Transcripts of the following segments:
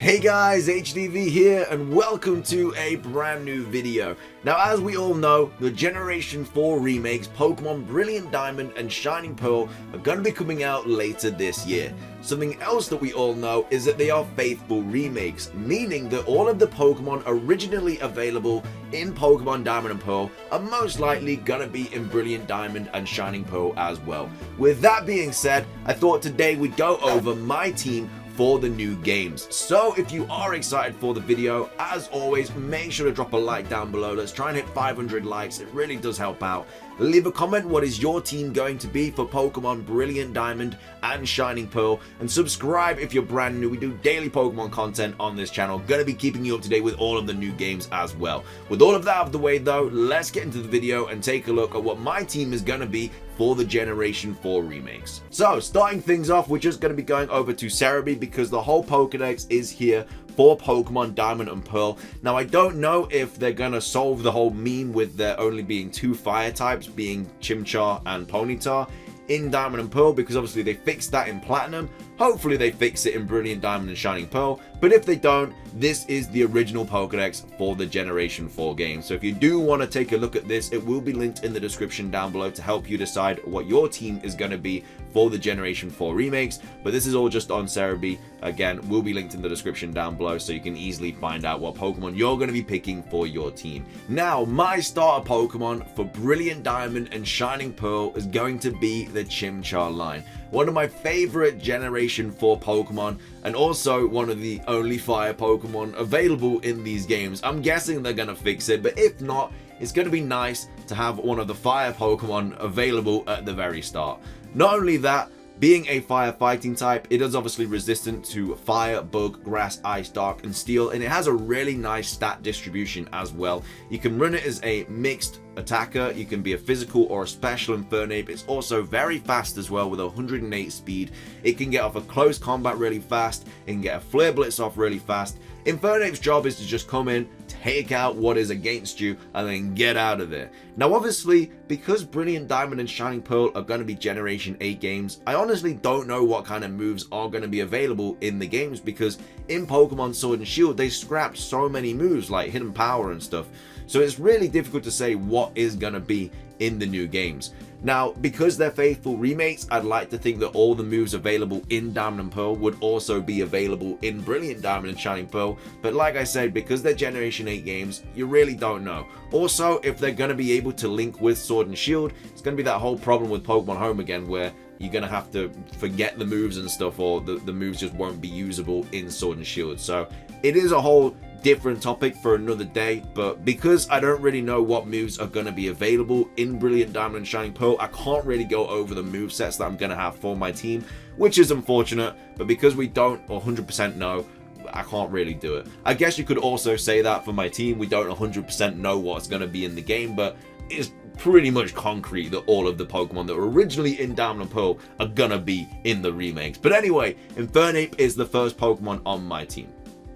Hey guys, HDvee here and welcome to a brand new video. Now as we all know, the Generation 4 remakes Pokemon Brilliant Diamond and Shining Pearl are going to be coming out later this year. Something else that we all know is that they are faithful remakes, meaning that all of the Pokemon originally available in Pokemon Diamond and Pearl are most likely going to be in Brilliant Diamond and Shining Pearl as well. With that being said, I thought today we'd go over my team for the new games. So if you are excited for the video, as always, make sure to drop a like down below. Let's try and hit 500 likes. It really does help out. Leave a comment, what is your team going to be for Pokemon Brilliant Diamond and Shining Pearl, and subscribe if you're brand new. We do daily Pokemon content on this channel, gonna be keeping you up to date with all of the new games as well. With all of that out of the way though, let's get into the video and take a look at what my team is gonna be for the Generation 4 remakes. So starting things off, we're just going to be going over to Cerebi because the whole Pokedex is here for Pokemon Diamond and Pearl. Now I don't know if they're going to solve the whole meme with there only being two fire types, being Chimchar and Ponyta in Diamond and Pearl, because obviously they fixed that in Platinum. Hopefully they fix it in Brilliant Diamond and Shining Pearl, but if they don't, this is the original Pokedex for the Generation 4 game. So if you do want to take a look at this, it will be linked in the description down below to help you decide what your team is going to be for the Generation 4 remakes. But this is all just on Cerebi. Again, will be linked in the description down below so you can easily find out what Pokemon you're going to be picking for your team. Now, my starter Pokemon for Brilliant Diamond and Shining Pearl is going to be the Chimchar line. One of my favorite Generation 4 Pokemon, and also one of the only fire Pokemon available in these games. I'm guessing they're going to fix it, but if not, it's going to be nice to have one of the fire Pokemon available at the very start. Not only that, being a fire fighting type, it is obviously resistant to fire, bug, grass, ice, dark, and steel, and it has a really nice stat distribution as well. You can run it as a mixed attacker, you can be a physical or a special Infernape. It's also very fast as well with 108 speed. It can get off a close combat really fast, it can get a Flare Blitz off really fast. Infernape's job is to just come in, take out what is against you, and then get out of there. Now obviously, because Brilliant Diamond and Shining Pearl are going to be Generation 8 games, I honestly don't know what kind of moves are going to be available in the games, because in Pokemon Sword and Shield they scrapped so many moves like Hidden Power and stuff. So it's really difficult to say what is going to be in the new games. Now, because they're faithful remakes, I'd like to think that all the moves available in Diamond and Pearl would also be available in Brilliant Diamond and Shining Pearl. But like I said, because they're Generation 8 games, you really don't know. Also, if they're going to be able to link with Sword and Shield, it's going to be that whole problem with Pokemon Home again, where you're going to have to forget the moves and stuff, or the moves just won't be usable in Sword and Shield. So it is a whole different topic for another day, but because I don't really know what moves are going to be available in Brilliant Diamond and Shining Pearl, I can't really go over the move sets that I'm going to have for my team, which is unfortunate. But because we don't 100% know, I can't really do it. I guess you could also say that for my team, we don't 100% know what's going to be in the game, but it's pretty much concrete that all of the Pokemon that were originally in Diamond and Pearl are gonna be in the remakes. But anyway, Infernape is the first Pokemon on my team.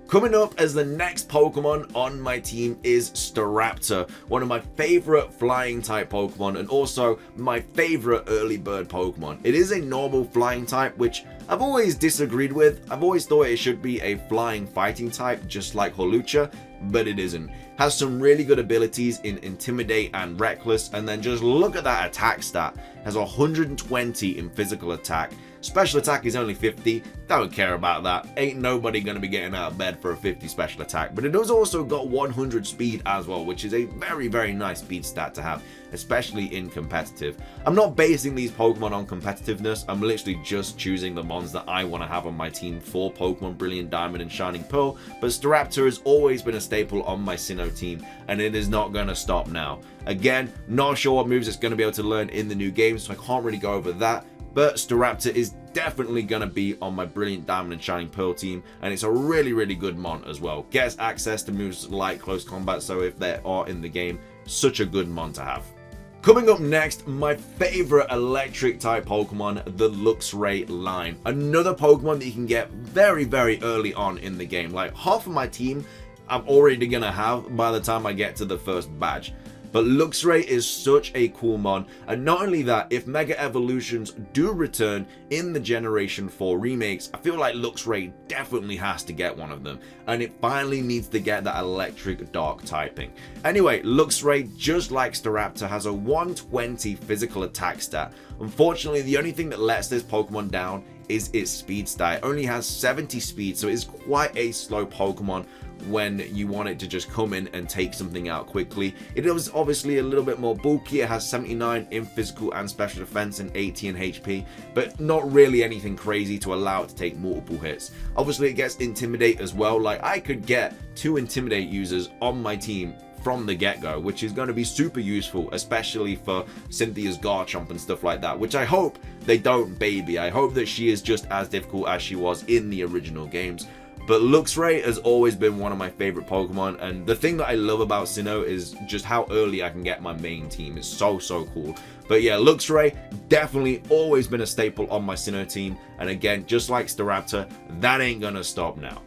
Coming up as the next Pokemon on my team is Staraptor, one of my favorite flying type Pokemon and also my favorite early bird Pokemon. It is a normal flying type, which I've always disagreed with. I've always thought it should be a flying fighting type, just like Holucha, but it isn't. Has some really good abilities in Intimidate and Reckless, and then just look at that attack stat. Has 120 in physical attack. Special attack is only 50, don't care about that. Ain't nobody gonna be getting out of bed for a 50 special attack, but it has also got 100 speed as well, which is a very, very nice speed stat to have, especially in competitive. I'm not basing these Pokemon on competitiveness, I'm literally just choosing the mons that I want to have on my team for Pokemon Brilliant Diamond and Shining Pearl, but Staraptor has always been a staple on my Sinnoh team, and it is not gonna stop now. Again, not sure what moves it's gonna be able to learn in the new game, so I can't really go over that. But Staraptor is definitely going to be on my Brilliant Diamond and Shining Pearl team, and it's a really, really good mon as well. Gets access to moves like Close Combat, so if they are in the game, such a good mon to have. Coming up next, my favorite electric type Pokemon, the Luxray line. Another Pokemon that you can get very, very early on in the game. Like half of my team I'm already going to have by the time I get to the first badge. But Luxray is such a cool mon, and not only that, if Mega Evolutions do return in the Generation 4 remakes, I feel like Luxray definitely has to get one of them, and it finally needs to get that electric dark typing. Anyway, Luxray, just like Staraptor, has a 120 physical attack stat. Unfortunately, the only thing that lets this Pokemon down is its speed stat. It only has 70 speed, so it is quite a slow Pokemon when you want it to just come in and take something out quickly. It is obviously a little bit more bulky. It has 79 in physical and special defense and 80 in HP, but not really anything crazy to allow it to take multiple hits. Obviously, it gets Intimidate as well. Like, I could get 2 Intimidate users on my team from the get-go, which is going to be super useful, especially for Cynthia's Garchomp and stuff like that, which I hope they don't baby. I hope that she is just as difficult as she was in the original games. But Luxray has always been one of my favorite Pokemon, and the thing that I love about Sinnoh is just how early I can get my main team. It's so cool. But yeah, Luxray definitely always been a staple on my Sinnoh team, and again, just like Staraptor, that ain't gonna stop now.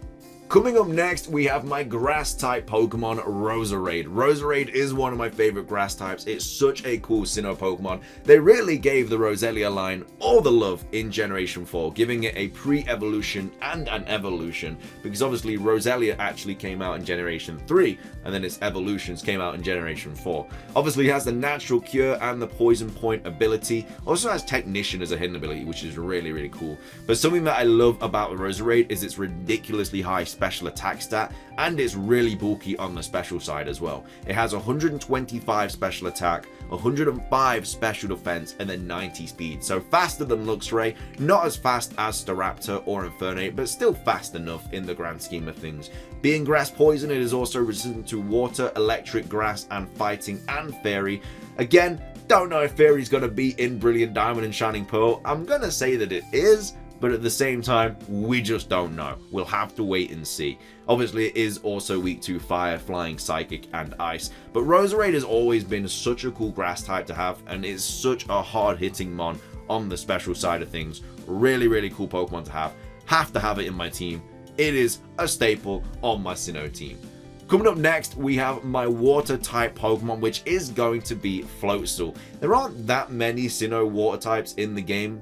Coming up next, we have my grass-type Pokemon, Roserade. Roserade is one of my favorite grass types. It's such a cool Sinnoh Pokemon. They really gave the Roselia line all the love in Generation 4, giving it a pre-evolution and an evolution, because obviously Roselia actually came out in Generation 3, and then its evolutions came out in Generation 4. Obviously, it has the Natural Cure and the Poison Point ability. Also has Technician as a hidden ability, which is really cool. But something that I love about Roserade is its ridiculously high special attack stat, and it's really bulky on the special side as well. It has 125 special attack, 105 special defense, and then 90 speed. So faster than Luxray, not as fast as Staraptor or Infernape, but still fast enough in the grand scheme of things. Being grass poison, it is also resistant to water, electric, grass, and fighting, and fairy. Again, don't know if fairy's gonna be in Brilliant Diamond and Shining Pearl. I'm gonna say that it is, but at the same time, we just don't know. We'll have to wait and see. Obviously, it is also weak to fire, flying, psychic, and ice. But Roserade has always been such a cool grass type to have, and is such a hard-hitting mon on the special side of things. Really cool Pokemon to have. Have to have it in my team. It is a staple on my Sinnoh team. Coming up next, we have my water-type Pokemon, which is going to be Floatzel. There aren't that many Sinnoh water types in the game.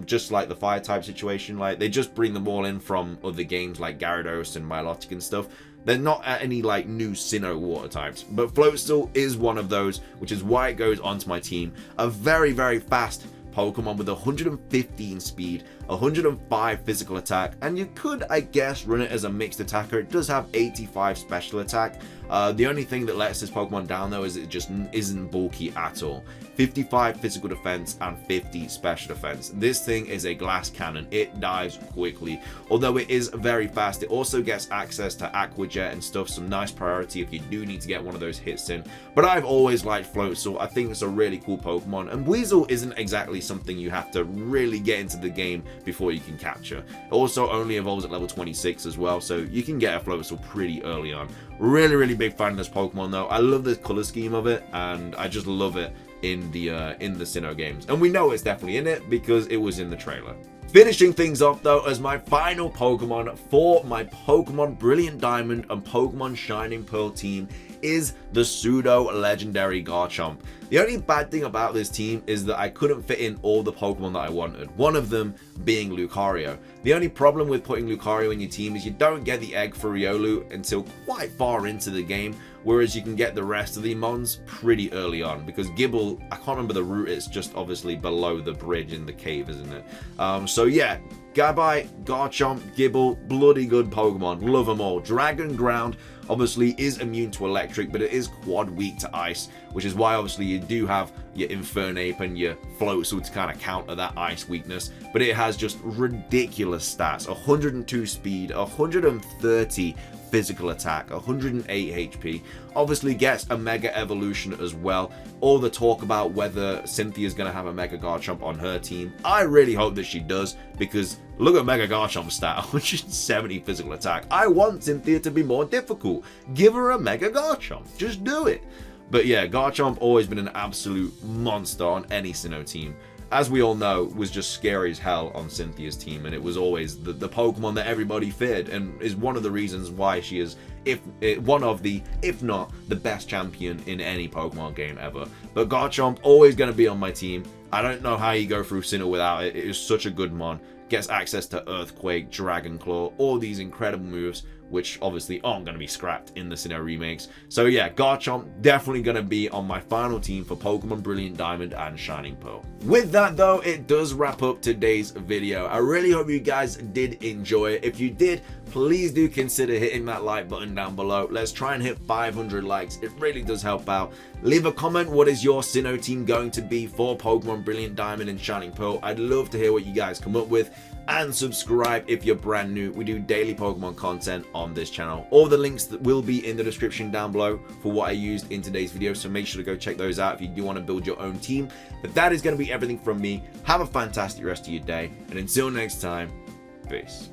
Just like the fire type situation, like they just bring them all in from other games like Gyarados and Milotic and stuff. They're not any like new Sinnoh water types, but Floatzel is one of those, which is why it goes onto my team. A very fast Pokemon with 115 speed, 105 physical attack, and you could, I guess, run it as a mixed attacker. It does have 85 special attack. The only thing that lets this Pokemon down though is it just isn't bulky at all. 55 physical defense and 50 special defense. This thing is a glass cannon. It dives quickly. Although it is very fast, it also gets access to Aqua Jet and stuff, some nice priority if you do need to get one of those hits in. But I've always liked Floatzel. I think it's a really cool Pokemon, and Weasel isn't exactly something you have to really get into the game before you can capture. It also only evolves at level 26 as well, so you can get a Floatzel pretty early on. Really big fan of this Pokemon though. I love the color scheme of it, and I just love it in the Sinnoh games, and we know it's definitely in it because it was in the trailer. Finishing things off though as my final Pokemon for my Pokemon Brilliant Diamond and Pokemon Shining Pearl team is the pseudo legendary Garchomp. The only bad thing about this team is that I couldn't fit in all the Pokemon that I wanted, one of them being Lucario. The only problem with putting Lucario in your team is you don't get the egg for Riolu until quite far into the game, whereas you can get the rest of the mons pretty early on, because Gible, I can't remember the route, it's just obviously below the bridge in the cave, isn't it? So yeah, Gabai, Garchomp, Gible, bloody good Pokemon, love them all. Dragon Ground obviously is immune to electric, but it is quad weak to ice, which is why obviously you do have your Infernape and your Floatzel to kind of counter that ice weakness. But it has just ridiculous stats: 102 speed, 130 physical attack, 108 HP. Obviously gets a Mega Evolution as well. All the talk about whether Cynthia's going to have a Mega Garchomp on her team, I really hope that she does, because look at Mega Garchomp's stat, 170 physical attack. I want Cynthia to be more difficult. Give her a Mega Garchomp. Just do it. But yeah, Garchomp always been an absolute monster on any Sinnoh team. as we all know, was just scary as hell on Cynthia's team, and it was always the Pokemon that everybody feared, and is one of the reasons why she is one of the, if not the best champion in any Pokemon game ever. But Garchomp always going to be on my team. I don't know how you go through Sinnoh without it. It is such a good mon. Gets access to Earthquake, Dragon Claw, all these incredible moves, which obviously aren't going to be scrapped in the Sinnoh remakes. So yeah, Garchomp definitely going to be on my final team for Pokemon Brilliant Diamond and Shining Pearl. With that though, it does wrap up today's video. I really hope you guys did enjoy it. If you did, please do consider hitting that like button down below. Let's try and hit 500 likes. It really does help out. Leave a comment, what is your Sinnoh team going to be for Pokemon Brilliant Diamond and Shining Pearl? I'd love to hear what you guys come up with. And subscribe if you're brand new. We do daily Pokemon content on this channel. All the links that will be in the description down below for what I used in today's video, so make sure to go check those out if you do want to build your own team. But that is going to be everything from me. Have a fantastic rest of your day, and until next time, peace.